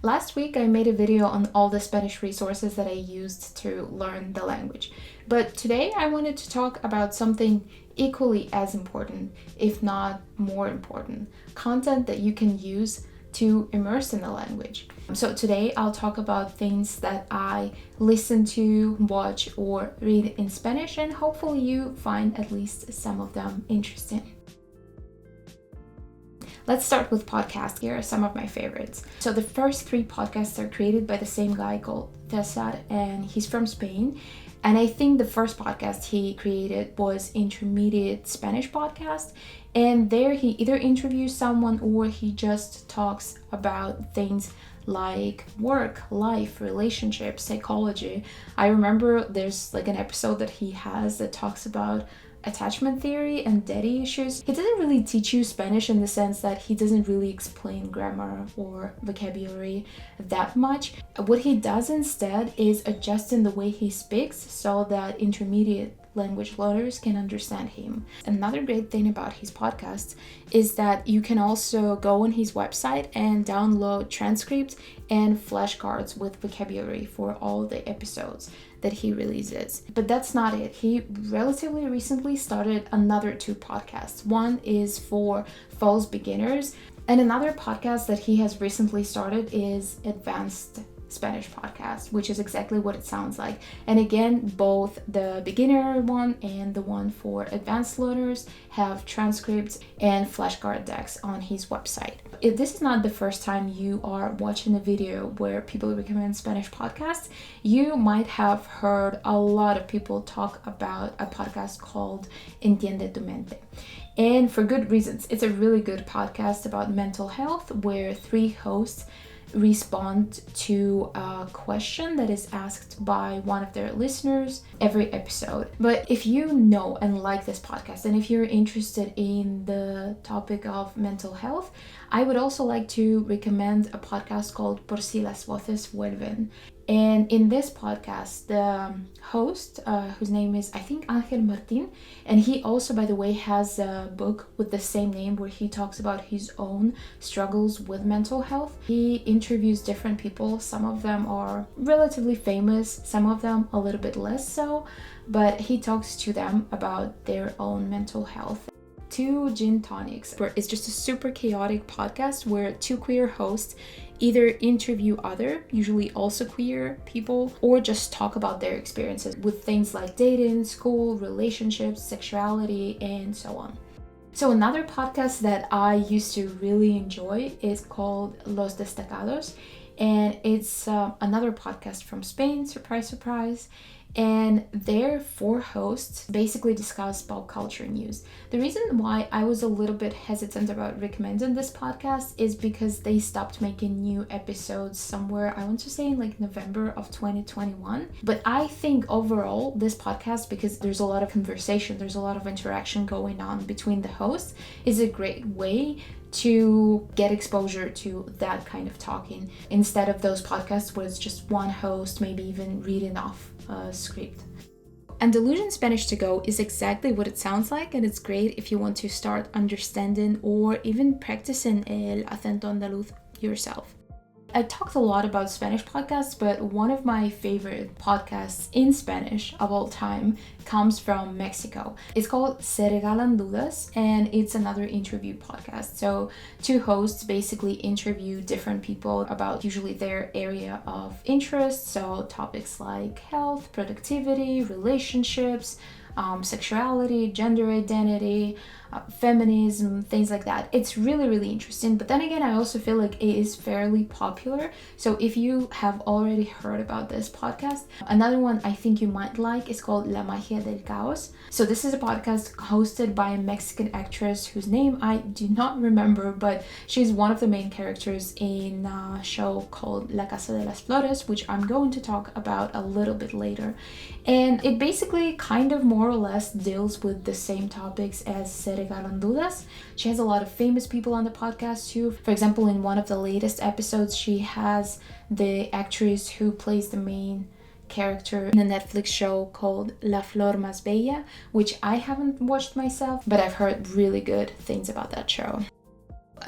Last week, I made a video on all the Spanish resources that I used to learn the language. But today, I wanted to talk about something equally as important, if not more important, content that you can use to immerse in the language. So today, I'll talk about things that I listen to, watch, or read in Spanish, and hopefully you find at least some of them interesting. Let's start with podcasts. Here are some of my favorites. So the first 3 podcasts are created by the same guy called Cesar, and he's from Spain. And I think the first podcast he created was Intermediate Spanish Podcast. And there he either interviews someone or he just talks about things like work, life, relationships, psychology. I remember there's like an episode that he has that talks about attachment theory and daddy issues. He doesn't really teach you Spanish in the sense that he doesn't really explain grammar or vocabulary that much. What he does instead is adjust in the way he speaks so that intermediate language learners can understand him. Another great thing about his podcasts is that you can also go on his website and download transcripts and flashcards with vocabulary for all the episodes that he releases. But that's not it. He relatively recently started another 2 podcasts. One is for false beginners, and another podcast that he has recently started is Advanced Spanish Podcast, which is exactly what it sounds like. And again, both the beginner one and the one for advanced learners have transcripts and flashcard decks on his website. If this is not the first time you are watching a video where people recommend Spanish podcasts, you might have heard a lot of people talk about a podcast called Entiende tu mente. And for good reasons. It's a really good podcast about mental health where 3 hosts respond to a question that is asked by one of their listeners every episode. But if you know and like this podcast, and if you're interested in the topic of mental health, I would also like to recommend a podcast called Por si las voces vuelven. And in this podcast, the host, whose name is, I think, Ángel Martín, and he also, by the way, has a book with the same name where he talks about his own struggles with mental health. He interviews different people. Some of them are relatively famous, some of them a little bit less so, but he talks to them about their own mental health. 2 Gin Tonics, where it's just a super chaotic podcast where 2 queer hosts either interview other, usually also queer people, or just talk about their experiences with things like dating, school, relationships, sexuality, and so on. So another podcast that I used to really enjoy is called Los Destacados, and it's another podcast from Spain, surprise, surprise. And their 4 hosts basically discuss pop culture news. The reason why I was a little bit hesitant about recommending this podcast is because they stopped making new episodes somewhere, I want to say in like November of 2021. But I think overall this podcast, because there's a lot of conversation, there's a lot of interaction going on between the hosts, is a great way to get exposure to that kind of talking instead of those podcasts where it's just one host, maybe even reading off a script. Andalusian Spanish to go is exactly what it sounds like, and it's great if you want to start understanding or even practicing el acento andaluz yourself. I talked a lot about Spanish podcasts, but one of my favorite podcasts in Spanish of all time comes from Mexico. It's called Se Regalan Dudas, and it's another interview podcast. So 2 hosts basically interview different people about usually their area of interest. So topics like health, productivity, relationships, sexuality, gender identity, feminism, things like that. It's really, really interesting. But then again, I also feel like it is fairly popular. So if you have already heard about this podcast, another one I think you might like is called La Magia del Caos. So this is a podcast hosted by a Mexican actress whose name I do not remember, but she's one of the main characters in a show called La Casa de las Flores, which I'm going to talk about a little bit later. And it basically kind of more or less deals with the same topics as Se Regalan Dudas. She has a lot of famous people on the podcast too. For example, in one of the latest episodes, she has the actress who plays the main character in a Netflix show called La Flor Más Bella, which I haven't watched myself, but I've heard really good things about that show.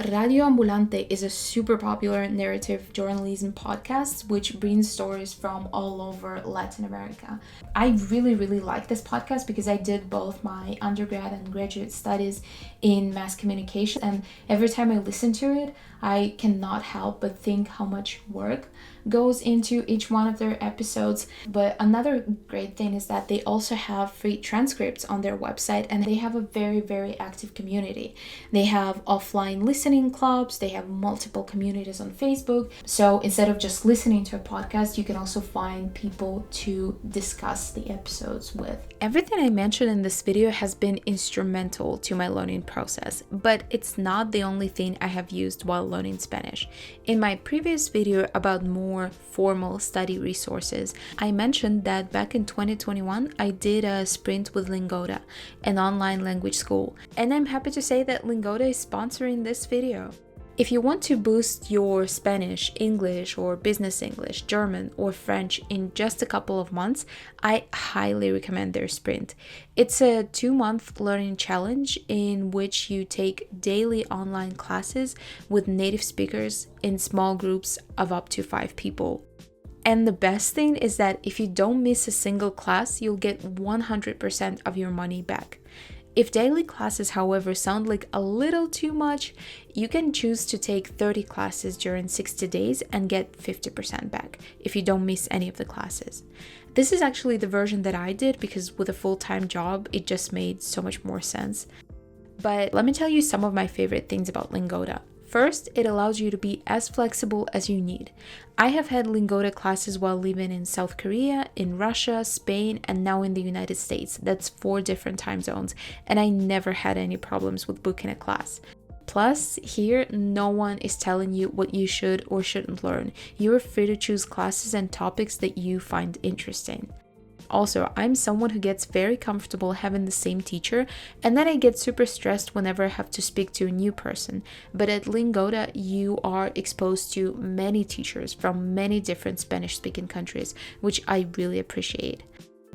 Radio Ambulante is a super popular narrative journalism podcast which brings stories from all over Latin America. I really like this podcast because I did both my undergrad and graduate studies in mass communication, and every time I listen to it, I cannot help but think how much work goes into each one of their episodes. But another great thing is that they also have free transcripts on their website, and they have a very active community. They have offline listening clubs, they have multiple communities on Facebook. So instead of just listening to a podcast, you can also find people to discuss the episodes with. Everything I mentioned in this video has been instrumental to my learning process, but it's not the only thing I have used while learning Spanish. In my previous video about more formal study resources, I mentioned that back in 2021, I did a sprint with Lingoda, an online language school, and I'm happy to say that Lingoda is sponsoring this video. If you want to boost your Spanish, English, or business English, German, or French in just a couple of months, I highly recommend their sprint. It's a 2-month learning challenge in which you take daily online classes with native speakers in small groups of up to 5 people. And the best thing is that if you don't miss a single class, you'll get 100% of your money back. If daily classes, however, sound like a little too much, you can choose to take 30 classes during 60 days and get 50% back if you don't miss any of the classes. This is actually the version that I did because with a full-time job, it just made so much more sense. But let me tell you some of my favorite things about Lingoda. First, it allows you to be as flexible as you need. I have had Lingoda classes while living in South Korea, in Russia, Spain, and now in the United States. That's 4 different time zones, and I never had any problems with booking a class. Plus, here, no one is telling you what you should or shouldn't learn. You are free to choose classes and topics that you find interesting. Also, I'm someone who gets very comfortable having the same teacher, and then I get super stressed whenever I have to speak to a new person. But at Lingoda, you are exposed to many teachers from many different Spanish-speaking countries, which I really appreciate.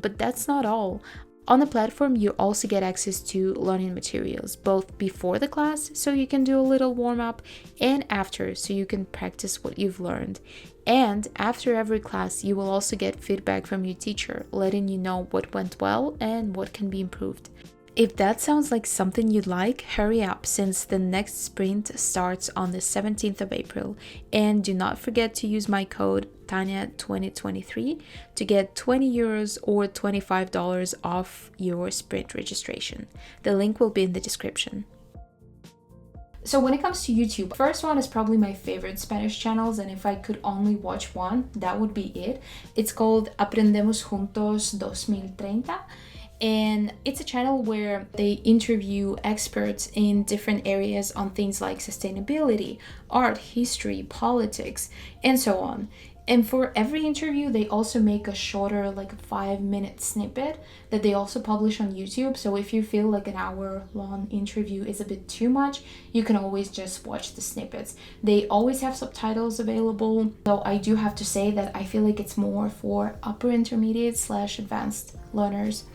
But that's not all. On the platform, you also get access to learning materials, both before the class, so you can do a little warm-up, and after, so you can practice what you've learned. And after every class, you will also get feedback from your teacher, letting you know what went well and what can be improved. If that sounds like something you'd like, hurry up since the next sprint starts on the 17th of April. And do not forget to use my code Tanya 2023 to get €20 or $25 off your sprint registration. The link will be in the description. So when it comes to YouTube, first one is probably my favorite Spanish channels, and if I could only watch one, that would be it. It's called Aprendemos Juntos 2030. And it's a channel where they interview experts in different areas on things like sustainability, art, history, politics, and so on. And for every interview, they also make a shorter, like a 5-minute snippet that they also publish on YouTube. So if you feel like an hour-long interview is a bit too much, you can always just watch the snippets. They always have subtitles available, though I do have to say that I feel like it's more for upper intermediate/advanced learners.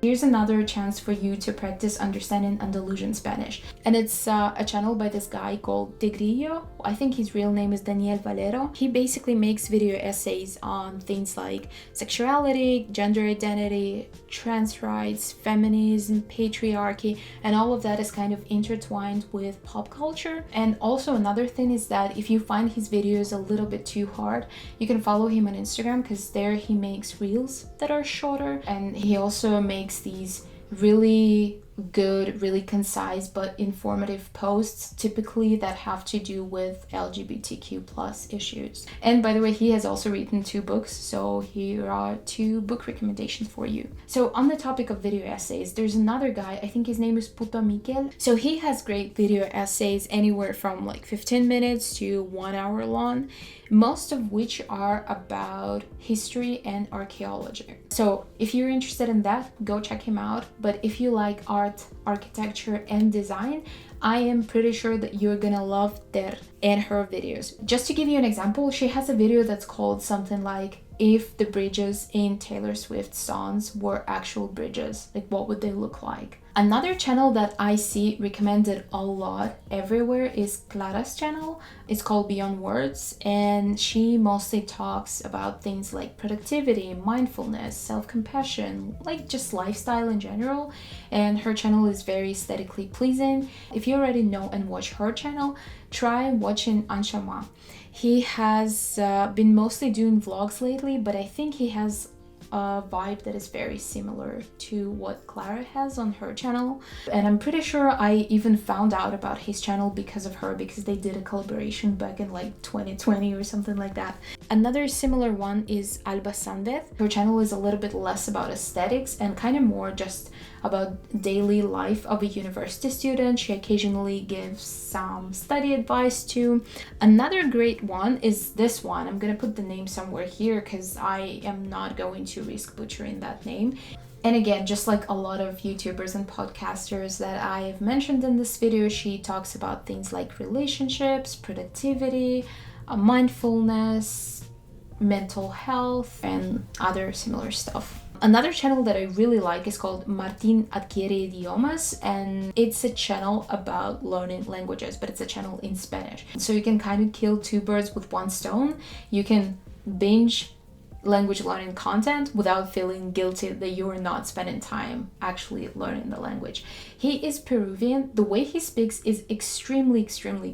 Here's another chance for you to practice understanding Andalusian Spanish. And it's a channel by this guy called Tigrillo. I think his real name is Daniel Valero. He basically makes video essays on things like sexuality, gender identity, trans rights, feminism, patriarchy, and all of that is kind of intertwined with pop culture. And also another thing is that if you find his videos a little bit too hard, you can follow him on Instagram because there he makes reels that are shorter, and he also makes these really good, really concise but informative posts, typically that have to do with LGBTQ plus issues. And by the way, he has also written 2 books, so here are 2 book recommendations for you. So on the topic of video essays, there's another guy, I think his name is Puto Miquel. So he has great video essays anywhere from like 15 minutes to 1 hour long, most of which are about history and archaeology. So if you're interested in that, go check him out. But if you like art, architecture, and design, I am pretty sure that you're gonna love Ter and her videos. Just to give you an example, she has a video that's called something like, if the bridges in Taylor Swift's songs were actual bridges, like what would they look like? Another channel that I see recommended a lot everywhere is Clara's channel. It's called Beyond Words, and she mostly talks about things like productivity, mindfulness, self-compassion, like just lifestyle in general. And her channel is very aesthetically pleasing. If you already know and watch her channel, try watching Anshama. He has been mostly doing vlogs lately, but I think he has a vibe that is very similar to what Clara has on her channel. And I'm pretty sure I even found out about his channel because of her, because they did a collaboration back in like 2020 or something like that. Another similar one is Alba Sandet. Her channel is a little bit less about aesthetics and kind of more just about daily life of a university student. She occasionally gives some study advice too. Another great one is this one. I'm gonna put the name somewhere here because I am not going to risk butchering that name. And again, just like a lot of YouTubers and podcasters that I have mentioned in this video, she talks about things like relationships, productivity, mindfulness, mental health, and other similar stuff. Another channel that I really like is called Martín Adquiere Idiomas, and it's a channel about learning languages, but it's a channel in Spanish. So you can kind of kill two birds with one stone. You can binge language learning content without feeling guilty that you are not spending time actually learning the language. He is Peruvian. The way he speaks is extremely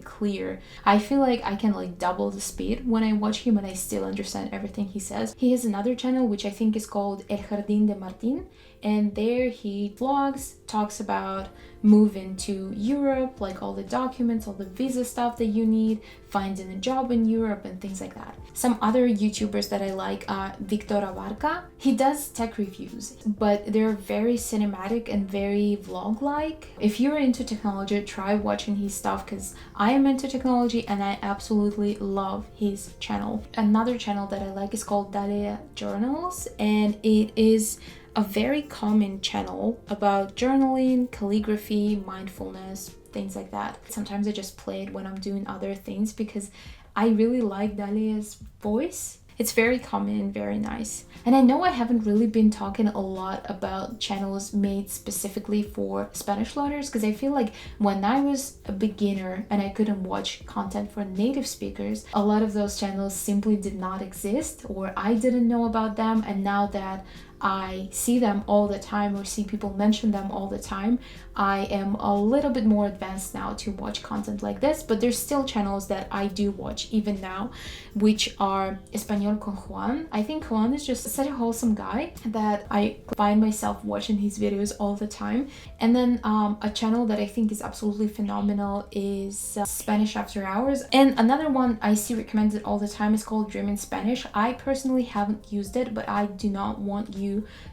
clear. I feel like I can like double the speed when I watch him and I still understand everything he says. He has another channel which I think is called El Jardín de Martín, and there he vlogs, talks about moving to Europe, like all the documents, all the visa stuff that you need, finding a job in Europe and things like that. Some other YouTubers that I like are Victor Abarca. He does tech reviews, but they're very cinematic and very vlog-like. If you're into technology, try watching his stuff because I am into technology and I absolutely love his channel. Another channel that I like is called Dalia Journals, and it is a very common channel about journaling, calligraphy, mindfulness, things like that. Sometimes I just play it when I'm doing other things because I really like Dalia's voice. It's very common and very nice. And I know I haven't really been talking a lot about channels made specifically for Spanish learners because I feel like when I was a beginner and I couldn't watch content for native speakers, a lot of those channels simply did not exist or I didn't know about them. And now that I see them all the time or see people mention them all the time, I am a little bit more advanced now to watch content like this, but there's still channels that I do watch even now, which are Español con Juan. I think Juan is just such a wholesome guy that I find myself watching his videos all the time. And then a channel that I think is absolutely phenomenal is Spanish After Hours. And another one I see recommended all the time is called Dream in Spanish. I personally haven't used it, but I do not want you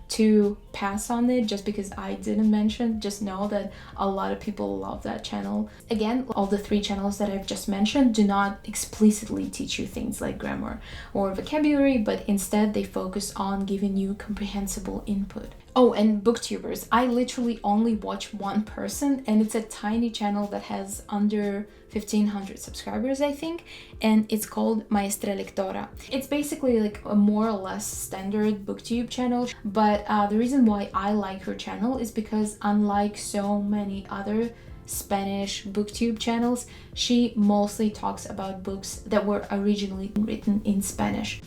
to pass on it just because I didn't mention. Just know that a lot of people love that channel. Again, all the three channels that I've just mentioned do not explicitly teach you things like grammar or vocabulary, but instead they focus on giving you comprehensible input. Oh, and booktubers. I literally only watch one person, and it's a tiny channel that has under 1,500 subscribers, I think, and it's called Maestra Lectora. It's basically like a more or less standard booktube channel, but the reason why I like her channel is because unlike so many other Spanish booktube channels, she mostly talks about books that were originally written in Spanish.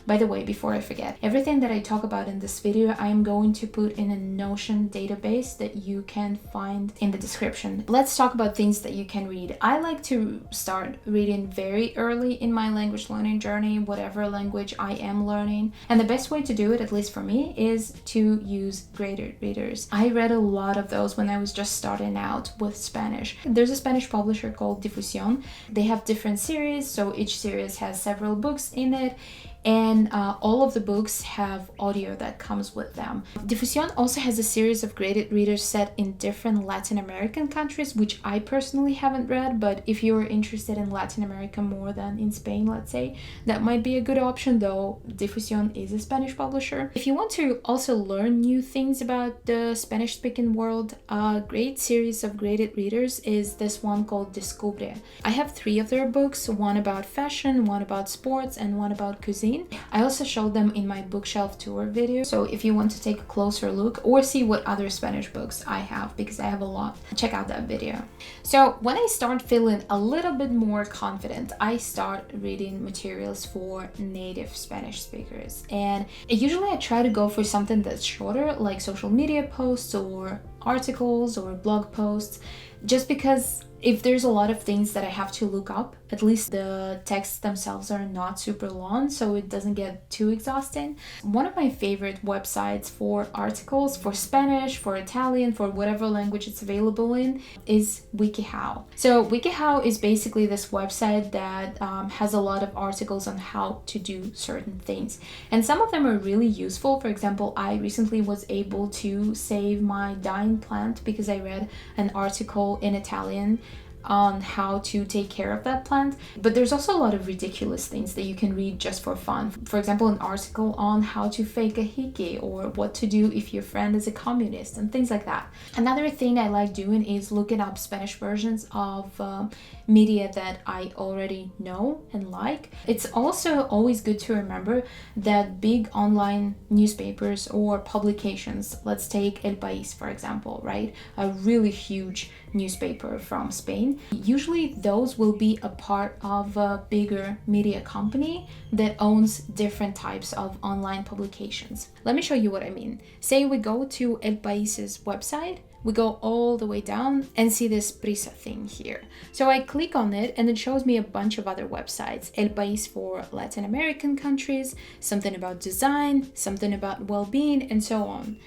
By the way, before I forget, everything that I talk about in this video, I am going to put in a Notion database that you can find in the description. Let's talk about things that you can read. I like to start reading very early in my language learning journey, whatever language I am learning. And the best way to do it, at least for me, is to use graded readers. I read a lot of those when I was just starting out with Spanish. There's a Spanish publisher called Difusión. They have different series, so each series has several books in it. And all of the books have audio that comes with them. Difusión also has a series of graded readers set in different Latin American countries, which I personally haven't read, but if you're interested in Latin America more than in Spain, let's say, that might be a good option, though Difusión is a Spanish publisher. If you want to also learn new things about the Spanish-speaking world, a great series of graded readers is this one called Descubre. I have 3 of their books, one about fashion, one about sports, and one about cuisine. Spain. I also showed them in my bookshelf tour video, so if you want to take a closer look or see what other Spanish books I have, because I have a lot, check out that video. So when I start feeling a little bit more confident, I start reading materials for native Spanish speakers, and usually I try to go for something that's shorter, like social media posts or articles or blog posts, just because if there's a lot of things that I have to look up, at least the texts themselves are not super long, so it doesn't get too exhausting. One of my favorite websites for articles for Spanish, for Italian, for whatever language it's available in is WikiHow. So WikiHow is basically this website that has a lot of articles on how to do certain things. And some of them are really useful. For example, I recently was able to save my dying plant because I read an article in Italian on how to take care of that plant. But there's also a lot of ridiculous things that you can read just for fun. For example, an article on how to fake a hickey, or what to do if your friend is a communist, and things like that. Another thing I like doing is looking up Spanish versions of media that I already know and like. It's also always good to remember that big online newspapers or publications, let's take El País for example, right? A really huge newspaper from Spain. Usually those will be a part of a bigger media company that owns different types of online publications. Let me show you what I mean. Say we go to El País's website, we go all the way down and see this Prisa thing here. So I click on it and it shows me a bunch of other websites. El País for Latin American countries, something about design, something about well-being, and so on.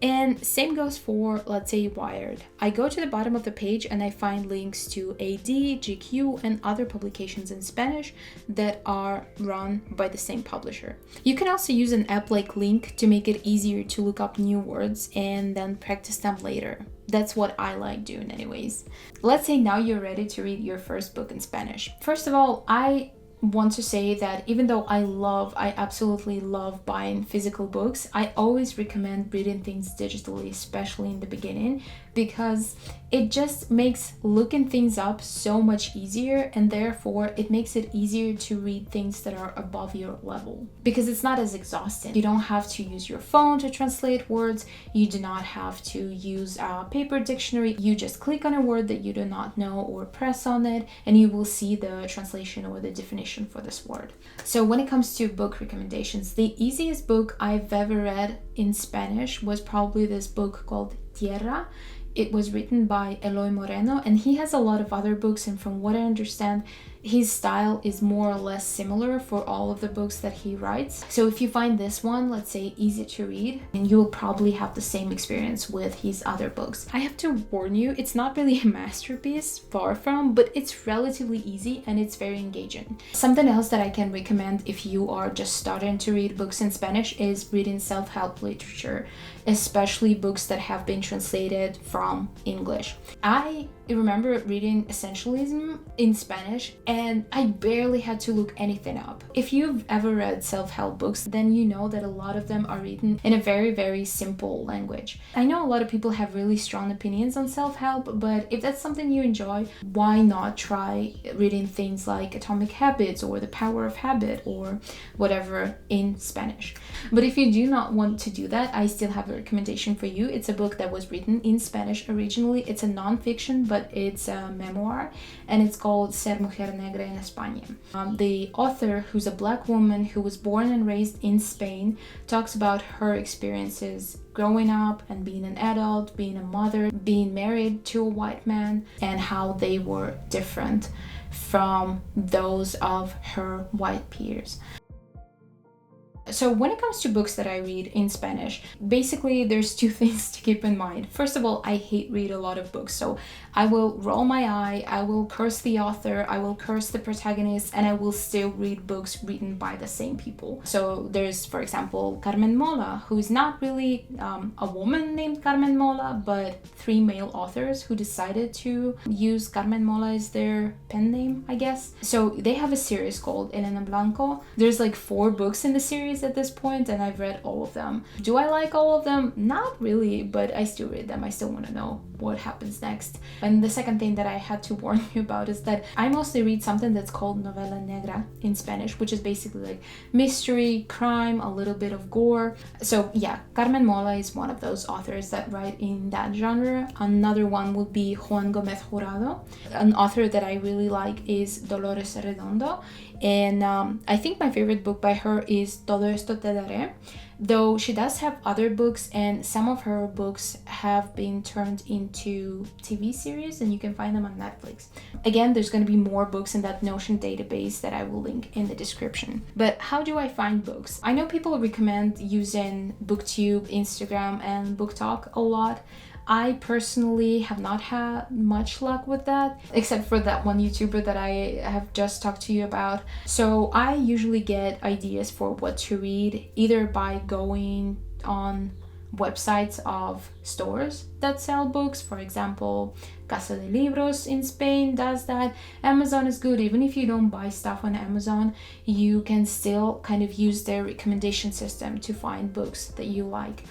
And same goes for, let's say, Wired. I go to the bottom of the page and I find links to AD, GQ, and other publications in Spanish that are run by the same publisher. You can also use an app like Link to make it easier to look up new words and then practice them later. That's what I like doing anyways. Let's say now you're ready to read your first book in Spanish. First of all, I want to say that even though I absolutely love buying physical books, I always recommend reading things digitally, especially in the beginning, because it just makes looking things up so much easier, and therefore it makes it easier to read things that are above your level, because it's not as exhausting. You don't have to use your phone to translate words, you do not have to use a paper dictionary. You just click on a word that you do not know or press on it and you will see the translation or the definition for this word. So when it comes to book recommendations, the easiest book I've ever read in Spanish was probably this book called Tierra. It was written by Eloy Moreno, and he has a lot of other books, and from what I understand, his style is more or less similar for all of the books that he writes. So if you find this one, let's say, easy to read, and you will probably have the same experience with his other books. I have to warn you, it's not really a masterpiece, far from, but it's relatively easy and it's very engaging. Something else that I can recommend if you are just starting to read books in Spanish is reading self-help literature, especially books that have been translated from English. I remember reading Essentialism in Spanish and I barely had to look anything up. If you've ever read self-help books, then you know that a lot of them are written in a very, very simple language. I know a lot of people have really strong opinions on self-help, but if that's something you enjoy, why not try reading things like Atomic Habits or The Power of Habit or whatever in Spanish. But if you do not want to do that, I still have a recommendation for you. It's a book that was written in Spanish originally. It's a non-fiction, but it's a memoir, and it's called Ser Mujer Negra en España. The author, who's a black woman who was born and raised in Spain, talks about her experiences growing up and being an adult, being a mother, being married to a white man, and how they were different from those of her white peers. So when it comes to books that I read in Spanish, basically there's two things to keep in mind. First of all, I hate read a lot of books, so I will roll my eye, I will curse the author, I will curse the protagonist, and I will still read books written by the same people. So there's, for example, Carmen Mola, who is not really a woman named Carmen Mola, but three male authors who decided to use Carmen Mola as their pen name, I guess. So they have a series called Elena Blanco. There's like 4 books in the series at this point, and I've read all of them. Do I like all of them? Not really, but I still read them. I still want to know what happens next. And the second thing that I had to warn you about is that I mostly read something that's called novela negra in Spanish, which is basically like mystery, crime, a little bit of gore. So yeah, Carmen Mola is one of those authors that write in that genre. Another one would be Juan Gomez Jurado. An author that I really like is Dolores Redondo, and I think my favorite book by her is Todo Esto Te Daré, though she does have other books, and some of her books have been turned into TV series, and you can find them on Netflix. Again, there's going to be more books in that Notion database that I will link in the description. But how do I find books? I know people recommend using BookTube, Instagram, and BookTok a lot. I personally have not had much luck with that, except for that one YouTuber that I have just talked to you about. So I usually get ideas for what to read either by going on websites of stores that sell books. For example, Casa de Libros in Spain does that. Amazon is good. Even if you don't buy stuff on Amazon, you can still kind of use their recommendation system to find books that you like.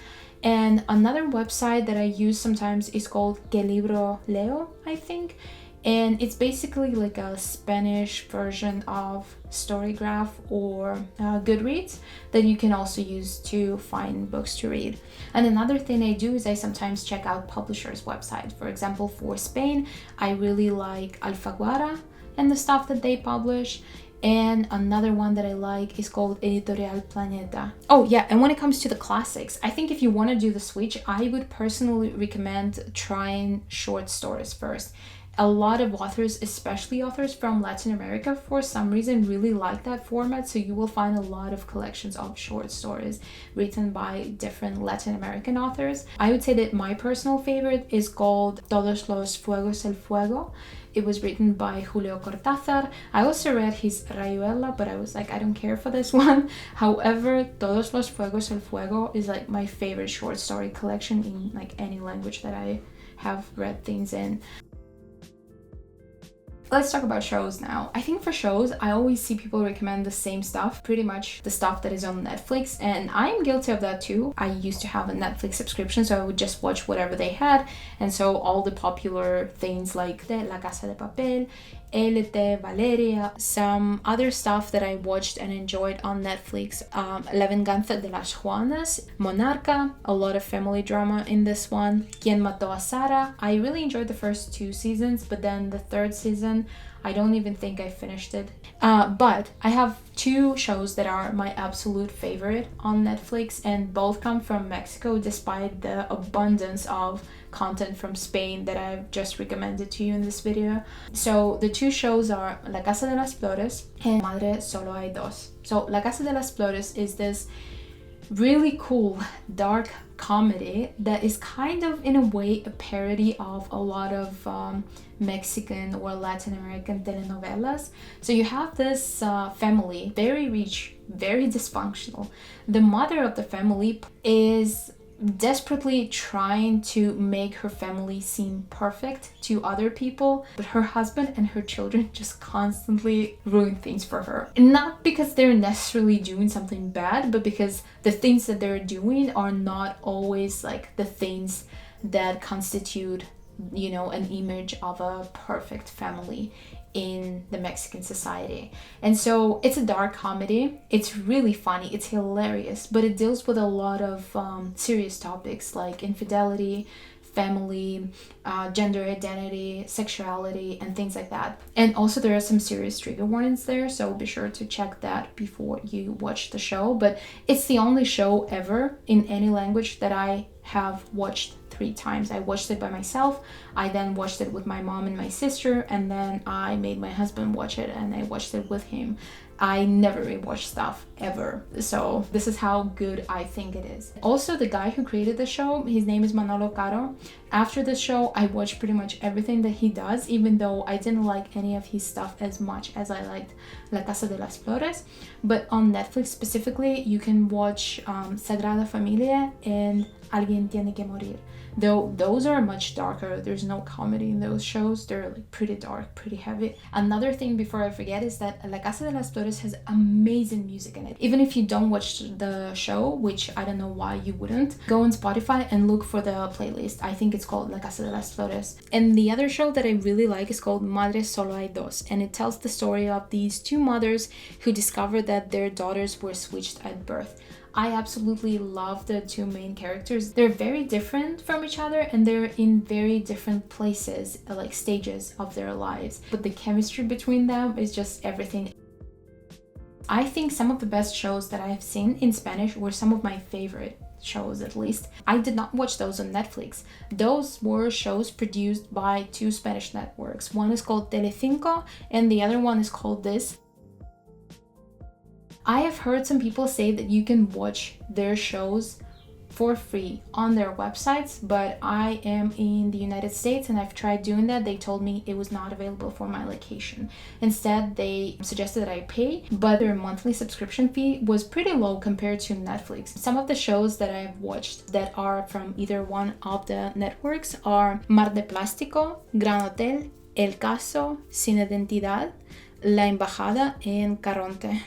And another website that I use sometimes is called Que Libro Leo, I think. And it's basically like a Spanish version of Storygraph or Goodreads that you can also use to find books to read. And another thing I do is I sometimes check out publishers' websites. For example, for Spain, I really like Alfaguara and the stuff that they publish. And another one that I like is called Editorial Planeta. Oh yeah, and when it comes to the classics, I think if you want to do the switch, I would personally recommend trying short stories first. A lot of authors, especially authors from Latin America, for some reason really like that format, so you will find a lot of collections of short stories written by different Latin American authors. I would say that my personal favorite is called Todos los Fuegos el Fuego. It was written by Julio Cortázar. I also read his Rayuela, but I was like, I don't care for this one. However, Todos los Fuegos el Fuego is like my favorite short story collection in like any language that I have read things in. Let's talk about shows now. I think for shows, I always see people recommend the same stuff, pretty much the stuff that is on Netflix, and I'm guilty of that too. I used to have a Netflix subscription, so I would just watch whatever they had, and so all the popular things like La Casa de Papel, Élite, Valeria, some other stuff that I watched and enjoyed on Netflix, La Venganza de las Juanas, Monarca, a lot of family drama in this one, Quien Mató a Sara. I really enjoyed the first 2 seasons, but then the 3rd season, I don't even think I finished it. But I have 2 shows that are my absolute favorite on Netflix, and both come from Mexico despite the abundance of content from Spain that I've just recommended to you in this video. So the 2 shows are La Casa de las Flores and Madre Solo Hay Dos. So La Casa de las Flores is this really cool dark comedy that is kind of in a way a parody of a lot of Mexican or Latin American telenovelas. So you have this family, very rich, very dysfunctional. The mother of the family is desperately trying to make her family seem perfect to other people, but her husband and her children just constantly ruin things for her. Not because they're necessarily doing something bad, but because the things that they're doing are not always like the things that constitute, you know, an image of a perfect family in the Mexican society. And so it's a dark comedy. It's really funny, it's hilarious, but it deals with a lot of serious topics like infidelity, family, gender identity, sexuality, and things like that. And also there are some serious trigger warnings there, so be sure to check that before you watch the show. But it's the only show ever in any language that I have watched 3 times. I watched it by myself, I then watched it with my mom and my sister, and then I made my husband watch it and I watched it with him. I never rewatch stuff ever, so this is how good I think it is. Also, the guy who created the show, his name is Manolo Caro. After the show, I watched pretty much everything that he does, even though I didn't like any of his stuff as much as I liked La Casa de las Flores. But on Netflix specifically, you can watch Sagrada Familia and Alguien tiene que morir. Though those are much darker. There's no comedy in those shows. They're like pretty dark, pretty heavy. Another thing before I forget is that La Casa de las Flores has amazing music in it. Even if you don't watch the show, which I don't know why you wouldn't, go on Spotify and look for the playlist. I think it's called La Casa de las Flores. And the other show that I really like is called Madres Solo Hay Dos, and it tells the story of these two mothers who discovered that their daughters were switched at birth. I absolutely love the two main characters. They're very different from each other and they're in very different places, like stages of their lives. But the chemistry between them is just everything. I think some of the best shows that I've seen in Spanish were some of my favorite shows, at least. I did not watch those on Netflix. Those were shows produced by two Spanish networks. One is called Telecinco and the other one is called This. I have heard some people say that you can watch their shows for free on their websites, but I am in the United States and I've tried doing that. They told me it was not available for my location. Instead, they suggested that I pay, but their monthly subscription fee was pretty low compared to Netflix. Some of the shows that I've watched that are from either one of the networks are Mar de Plástico, Gran Hotel, El Caso, Sin Identidad, La Embajada, and Caronte.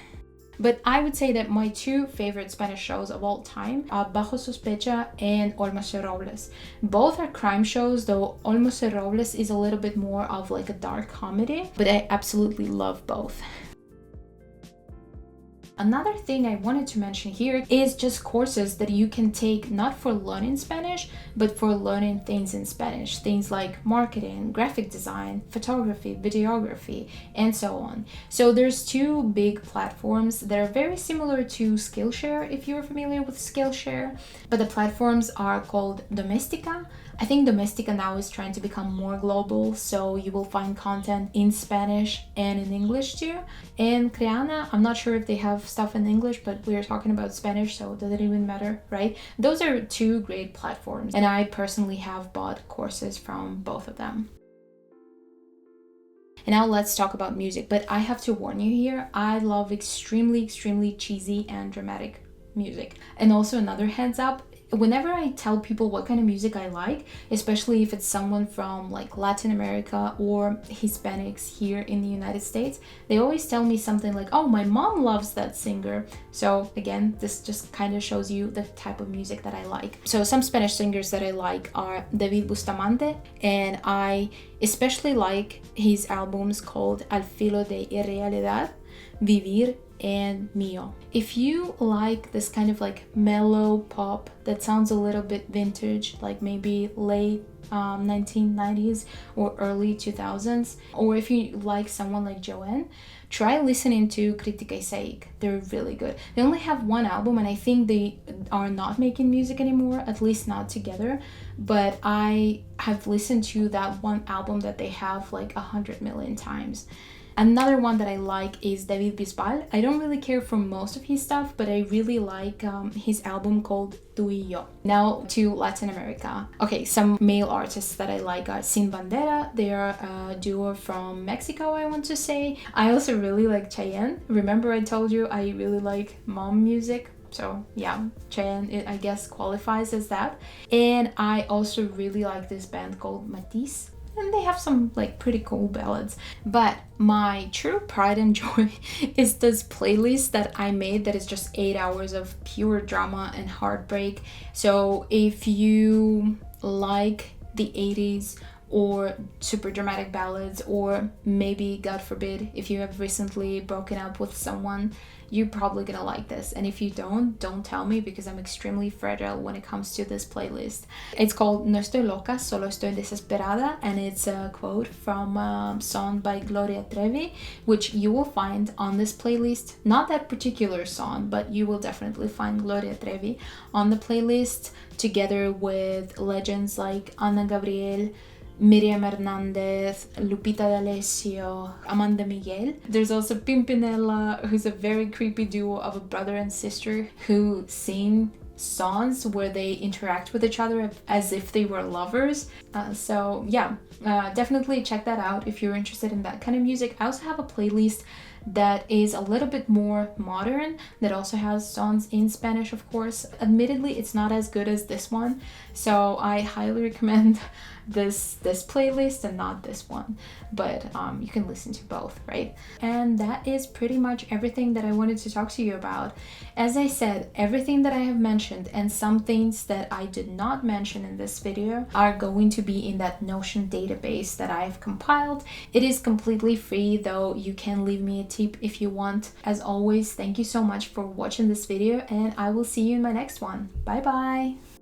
But I would say that my two favorite Spanish shows of all time are Bajo Sospecha and Olmos y Robles. Both are crime shows, though Olmos y Robles is a little bit more of like a dark comedy, but I absolutely love both. Another thing I wanted to mention here is just courses that you can take not for learning Spanish, but for learning things in Spanish. Things like marketing, graphic design, photography, videography, and so on. So there's two big platforms that are very similar to Skillshare, if you're familiar with Skillshare, but the platforms are called Domestika. I think Domestika now is trying to become more global, so you will find content in Spanish and in English too. And Creana, I'm not sure if they have stuff in English, but we're talking about Spanish, so does it even matter, right? Those are two great platforms, and I personally have bought courses from both of them. And now let's talk about music, but I have to warn you here, I love extremely cheesy and dramatic music. And also another heads up, whenever I tell people what kind of music I like, especially if it's someone from like Latin America or Hispanics here in the United States, they always tell me something like, oh, my mom loves that singer. So again, this just kind of shows you the type of music that I like. So some Spanish singers that I like are David Bustamante, and I especially like his albums called Al Filo de Irrealidad, Vivir, and Mio. If you like this kind of like mellow pop that sounds a little bit vintage, like maybe late 1990s or early 2000s, or if you like someone like Joanne, try listening to Critica y Seik. They're really good. They only have one album and I think they are not making music anymore, at least not together, but I have listened to that one album that they have like 100 million times. Another one that I like is David Bisbal. I don't really care for most of his stuff, but I really like his album called Tú y Yo. Now to Latin America. Okay, some male artists that I like are Sin Bandera. They are a duo from Mexico, I want to say. I also really like Cheyenne. Remember I told you I really like mom music? So yeah, Cheyenne, I guess, qualifies as that. And I also really like this band called Matisse. And they have some like pretty cool ballads. But my true pride and joy is this playlist that I made that is just 8 hours of pure drama and heartbreak. So if you like the 80s or super dramatic ballads, or maybe, God forbid, if you have recently broken up with someone, you're probably gonna like this. And if you don't tell me, because I'm extremely fragile when it comes to this playlist. It's called No estoy loca, solo estoy desesperada, and it's a quote from a song by Gloria Trevi, which you will find on this playlist. Not that particular song, but you will definitely find Gloria Trevi on the playlist, together with legends like Ana Gabriel, Miriam Hernandez, Lupita D'Alessio, Amanda Miguel. There's also Pimpinella, who's a very creepy duo of a brother and sister who sing songs where they interact with each other as if they were lovers. So yeah, definitely check that out if you're interested in that kind of music. I also have a playlist that is a little bit more modern, that also has songs in Spanish, of course. Admittedly, it's not as good as this one, so I highly recommend this playlist and not this one, but you can listen to both, right? And that is pretty much everything that I wanted to talk to you about. As I said, everything that I have mentioned and some things that I did not mention in this video are going to be in that Notion database that I've compiled. It is completely free, though you can leave me a tip if you want. As always, thank you so much for watching this video, and I will see you in my next one. Bye bye.